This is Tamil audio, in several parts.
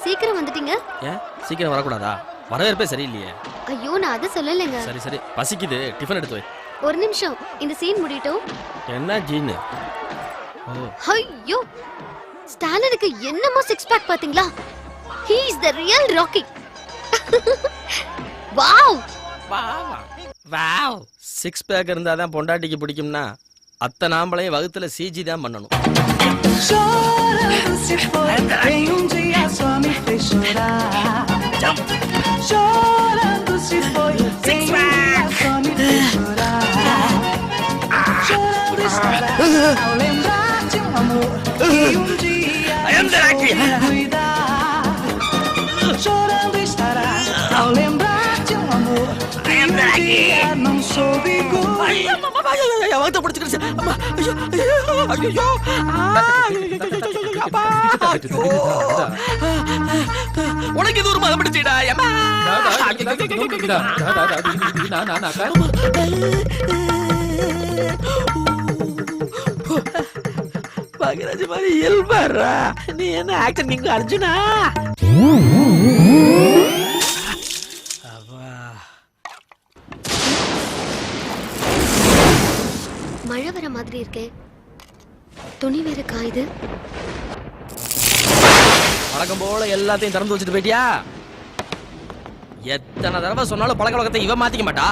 சீக்கிரம் வந்துட்டீங்க. ஏன் சீக்கிரம் வரக்கூடாதா? வரவேற்பே சரியில்லையே. ஐயோ நான் அதை சொல்லலைங்க. சரி சரி பசிக்குது, டிஃபன் எடுத்து வை. ஒரு நிமிஷம், இந்த சீன் முடியட்டும். என்ன ஜீனு? ஐயோ ஸ்டாலினுக்கு என்னமோ சிக்ஸ் பேக் பாத்தீங்களா? He is the real Rocky. Wow wow. Six pack இருந்தா தான் பொண்டாட்டிக்கு பிடிக்கும்னா அத்தை நாம்பளையும் வகுத்துல சிஜி தான் பண்ணணும். உனக்கு இது ஒரு மதம் பிடிச்சிடா. பாக்யராஜ் மாதிரி இயல்பாரா நீ. என்ன ஆக்டர் நீங்க அர்ஜுனா? மழை வர மாதிரி இருக்கே. துணி வேற காயுது. வழக்கம் போல எல்லாத்தையும் திறந்து வச்சுட்டு போயிட்டியா? எத்தனை தடவை சொன்னாலும் பழக்க வழக்கத்தை இவ மாத்திக்க மாட்டா.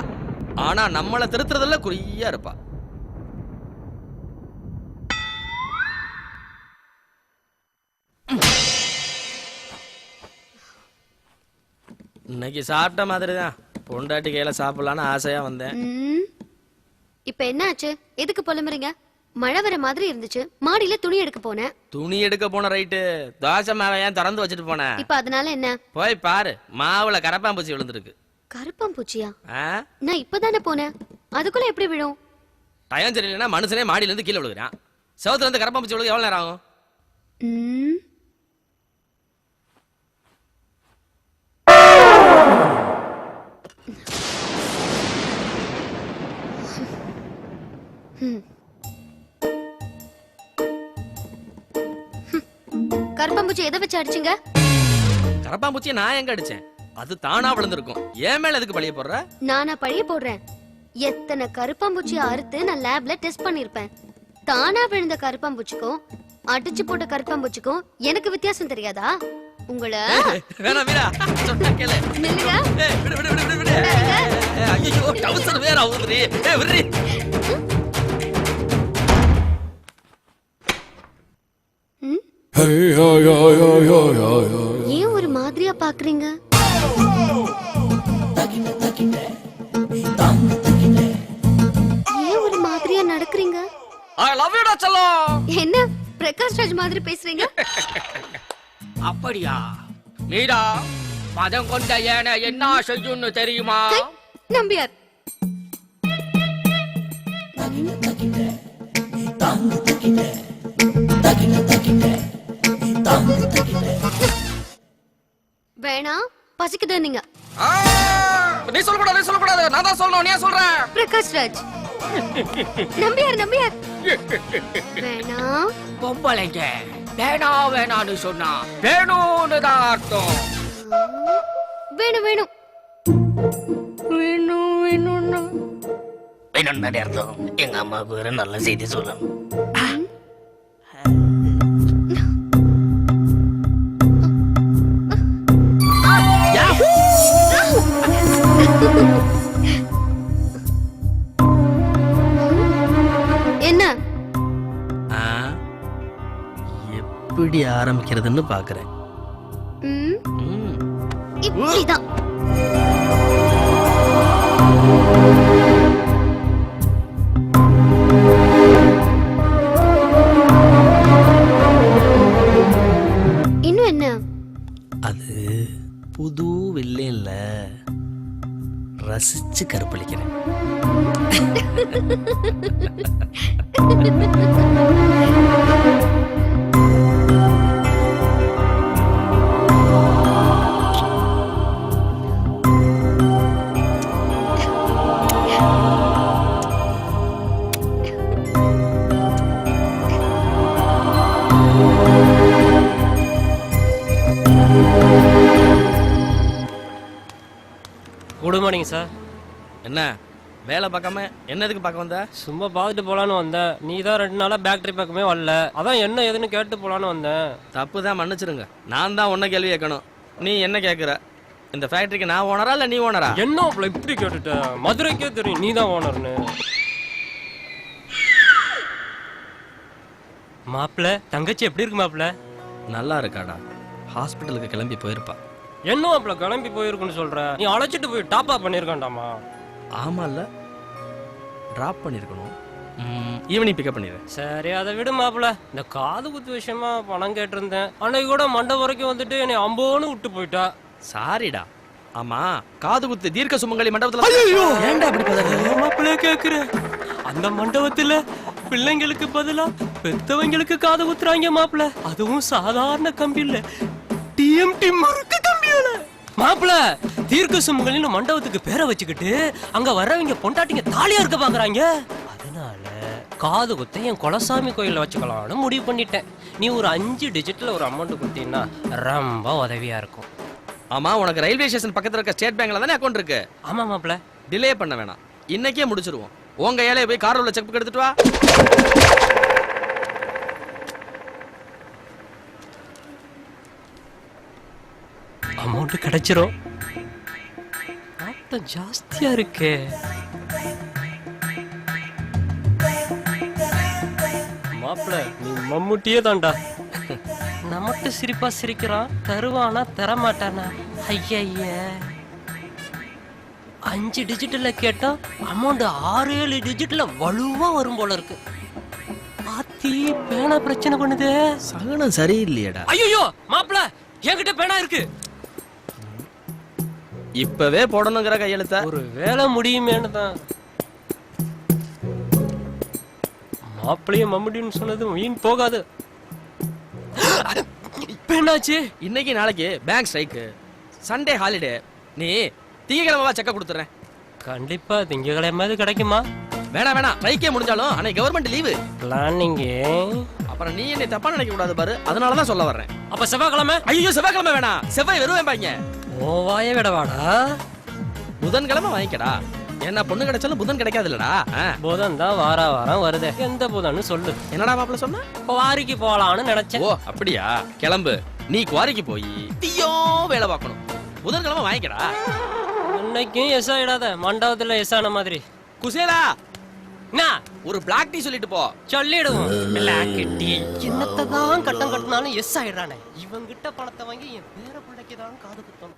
ஆனா நம்மளை திருத்துறதுல குறியா இருப்பா. இன்னைக்கு சாப்பிட்ட மாதிரிதான். பொண்டாட்டி கையில சாப்பிடலான்னு ஆசையா வந்தேன். இப்ப என்ன ஆச்சு? எதுக்கு புலம்புறீங்க? மழை வர மாதிரி இருந்துச்சு, மாடியில துணி எடுக்க போனேன். துணி எடுக்க போன ரைட்டு, தோசை மாவை ஏன் திறந்து வச்சுட்டு போனேன்? இப்ப அதனால என்ன? போய் பாரு, மாவுல கரப்பாம்பூச்சி விழுந்திருக்கு. கரப்பாம்பூச்சியா? நான் இப்பதானே போனேன், அதுக்குள்ள எப்படி விழும்? டயம் சரியில்லைன்னா மனுஷனே மாடியில இருந்து கீழே விழுகிறான். செவத்துல இருந்து கரப்பாம்பூச்சி விழுக எவ்வளவு நேரம் ஆகும்? கரப்பாம்பூச்சி எதை வச்சு அடிச்சீங்க? கரப்பாம்பூச்சியை நான் எங்க அடிச்சேன்? அது தானா விழுந்திருக்கும். ஏன் மேல எதுக்கு பழிய போடுற? நானா பழிய போடுறேன்? எத்தனை கரப்பாம்பூச்சியை அறுத்து நான் லேப்ல டெஸ்ட் பண்ணிருப்பேன். தானா விழுந்த கரப்பாம்பூச்சிக்கும் அடிச்சு போட்ட கரப்பாம்பூச்சிக்கும் எனக்கு வித்தியாசம் தெரியாதா? உங்களை வேணா வீரா சொன்னா கேளு. நில்லுங்க. விடு விடு விடு விடு. ஐயோ டவுசர் வேற ஆவுதுடி. விடுடி. ஏன் ஒரு மாதிரியா பாக்குறீங்க? ஏன் ஒரு மாதிரியா நடக்கிறீங்க? I love you டா செல்லம். என்ன பிரகாஷ் ராஜ் மாதிரி பேசுறீங்க? அப்படியா? மீரா, மதம் கொண்ட ஏன என்ன செய்யும்னு தெரியுமா? நம்பியார். வேணா பசிக்குது நீங்க. நீ சொல்லக்கூடாது. நான் தான் சொல்லணும். நீ சொல்ற? பிரகாஷ் ராஜ். நம்பியார் நம்பியார். வேணா. பொம்பளைங்க வேணா வேணான்னு சொன்னா வேணும்னு தான் அர்த்தம். வேணும் வேணும். வேணும்னு அர்த்தம். எங்க அம்மாவுக்கு வேற நல்ல செய்தி சொல்லணும். என்ன? எப்படி ஆரம்பிக்கிறதுன்னு பாக்குறேன். இப்படிதான். இன்னும் என்ன? அது புது வில்லையில ரசிச்சு கற்பழிக்கிறேன். Good morning sir. என்ன வேலை பார்க்காம என்னதுக்கு பார்க்க வந்த? சும்மா பார்த்துட்டு போலான்னு வந்தேன். நீ தான் 2 நாளா பேக்கரி பக்கமே வரல. அதான் என்ன ஏதுன்னு கேட்டு போலான்னு வந்தேன். தப்பு தான், மன்னிச்சிருங்க. நான் தான் உன்ன கேள்வி கேட்கணும், நீ என்ன கேட்குற? இந்த ஃபேக்டரிக்கு நான் ஓனரா இல்லை நீ ஓனரா? என்ன அப்பல இப்படி கேட்டுட்ட? மதுரைக்கே தெரியும் நீ தான் ஓனர்னு. மாப்பிள்ள தங்கச்சி எப்படி இருக்கு மாப்பிள்ள? நல்லா இருக்காடா, ஹாஸ்பிட்டலுக்கு கிளம்பி போயிருப்பா. என்ன மாப்பிள்ள கிளம்பி போயிருக்குன்னு சொல்ற? நீ அழைச்சிட்டு போய் டாப் அப் பண்ணிருக்காண்டாமா? ஆமால்ல, ட்ராப் பண்ணியிருக்கணும். ஈவினிங் பிக்கப் பண்ணிடுறேன். சரி அதை விடு மாப்பிள்ள. இந்த காது குத்து விஷயமா பணம் கேட்டிருந்தேன். அன்னைக்கு கூட மண்டபம் வரைக்கும் வந்துட்டு என்னை அம்போன்னு விட்டு போயிட்டா. சாரிடா. ஆமா, காது குத்து தீர்க்க சுமங்கலி மண்டபத்துல. ஏன்டா அப்படி பதற? மாப்பிள்ள கேக்குறேன். அந்த மண்டபத்துல பிள்ளைங்களுக்கு பதிலா பெத்தவங்களுக்கு காது குத்துறாங்க மாப்பிள்ள. அதுவும் சாதாரண கம்பி இல்ல, டிஎம்டி முறுக்கு கம்பியால. மாப்பிள்ள தீர்க்க சுமங்கலின்னு மண்டபத்துக்கு பேரை வச்சுக்கிட்டு அங்க வர்றவங்க பொண்டாட்டிங்க தாலியா இருக்க பாக்குறாங்க. அதனால காது குத்த என் குலசாமி கோயில்ல வச்சுக்கலாம்னு முடிவு பண்ணிட்டேன். நீ ஒரு 5 டிஜிட்ல ஒரு அமௌண்ட் கொடுத்தீங்கன்னா ரொம்ப உதவியா இருக்கும். ஆமா, உனக்கு ரயில்வே ஸ்டேஷன் பக்கத்துல இருக்க ஸ்டேட் பேங்க்ல தானே அக்கௌண்ட் இருக்கு? ஆமா மாப்பிள்ள. டிலே பண்ண வேணாம், இன்னைக்கே முடிச்சிருவோம். உங்க ஏழைய போய் கார்ல உள்ள செக் புக் எடுத்துட்டு வா. அமௌண்ட் கிடைச்சிரும். ஆட்டம் ஜாஸ்தியா இருக்கே. மாப்பிள்ள நீ மம்முட்டியே தான்டா. நமட்டு சிரிப்பா சிரிக்கிறான், தருவானா தரமாட்டானா? ஐய 5 டிஜிட்ல கேட்டா அமௌண்ட் 6-7 டிஜிட்ல வலுவா வரும் போல இருக்கு. பாத்தி பேனா பிரச்சனை பண்ணுதே. சகனம் சரியில்லையடா. ஐயோ மாப்பிள்ள என்கிட்ட பேனா இருக்கு. இப்பவே போடணுங்கிற கையெழுத்த. ஒரு வேலை முடியுமேன்னு தான். மாப்பிள்ளையும் மம்முடின்னு சொன்னது வீண் போகாது. இப்ப என்னாச்சு? இன்னைக்கு நாளைக்கு பேங்க் ஸ்ட்ரைக்கு, சண்டே ஹாலிடே. நீ திங்கக்கிழமை செக்க கொடுத்துறேன். கண்டிப்பா திங்கக்கிழமை கிடைக்குமா? வேணாம், ஸ்ட்ரைக்கே முடிஞ்சாலும் அன்னைக்கு கவர்மெண்ட் லீவு. பிளானிங். அப்புறம் நீ என்னை தப்பா நினைக்க கூடாது பாரு, அதனாலதான் சொல்ல வர்றேன். அப்ப செவ்வாய்க்கிழமை? ஐயோ செவ்வாய்க்கிழமை வேணாம், செவ்வாய் வருவேன் பாங்க. ஓ வாய விடவாடா. புதன்கிழமை வாங்கிக்கடா. என்ன பொண்ணு கிடைச்சாலும் புதன் கிடைக்காது இல்லடா. புதன் தான் வாரம் வருது. எந்த புதன்னு சொல்லு. என்னடா மாப்பிள்ள சொன்ன? குவாரிக்கு போலான்னு நினைச்சேன். ஓ அப்படியா, கிளம்பு. நீ குவாரிக்கு போய் தீயோ வேலை பார்க்கணும். புதன்கிழமை வாங்கிக்கடா. இன்னைக்கும் எஸ் ஆயிடாத, மண்டபத்துல எஸ் ஆன மாதிரி. குசேலா, என்ன ஒரு பிளாக் டீ சொல்லிட்டு போ. சொல்லிடுவோம். பிளாக் டீ என்னத்தான் கட்டம் கட்டினாலும் எஸ் ஆயிடுறானே. இவங்கிட்ட பணத்தை வாங்கி என் பேர பிள்ளைக்கு தான் காது குத்தணும்.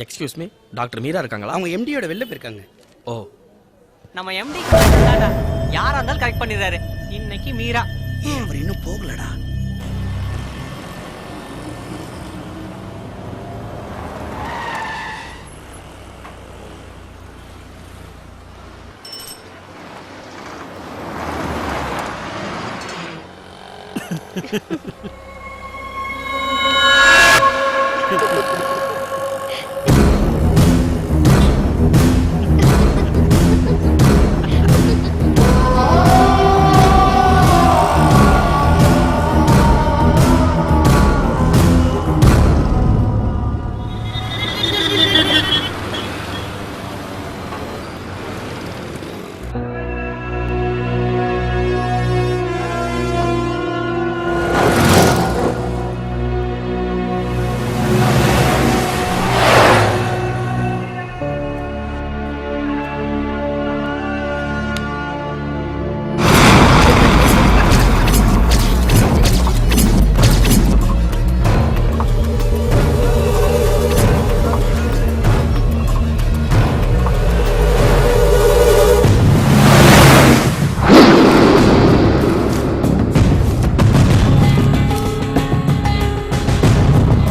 எக்ஸ்கியூஸ் மீ, டாக்டர் மீரா இருக்காங்களா? அவங்க எம்டியோட வெளில போயிருக்காங்க. ஓ, நம்ம எம்டி யாரா இருந்தாலும் கரெக்ட் பண்ணிடுறாரு. இன்னைக்கு மீரா அவர் இன்னும் போகலடா.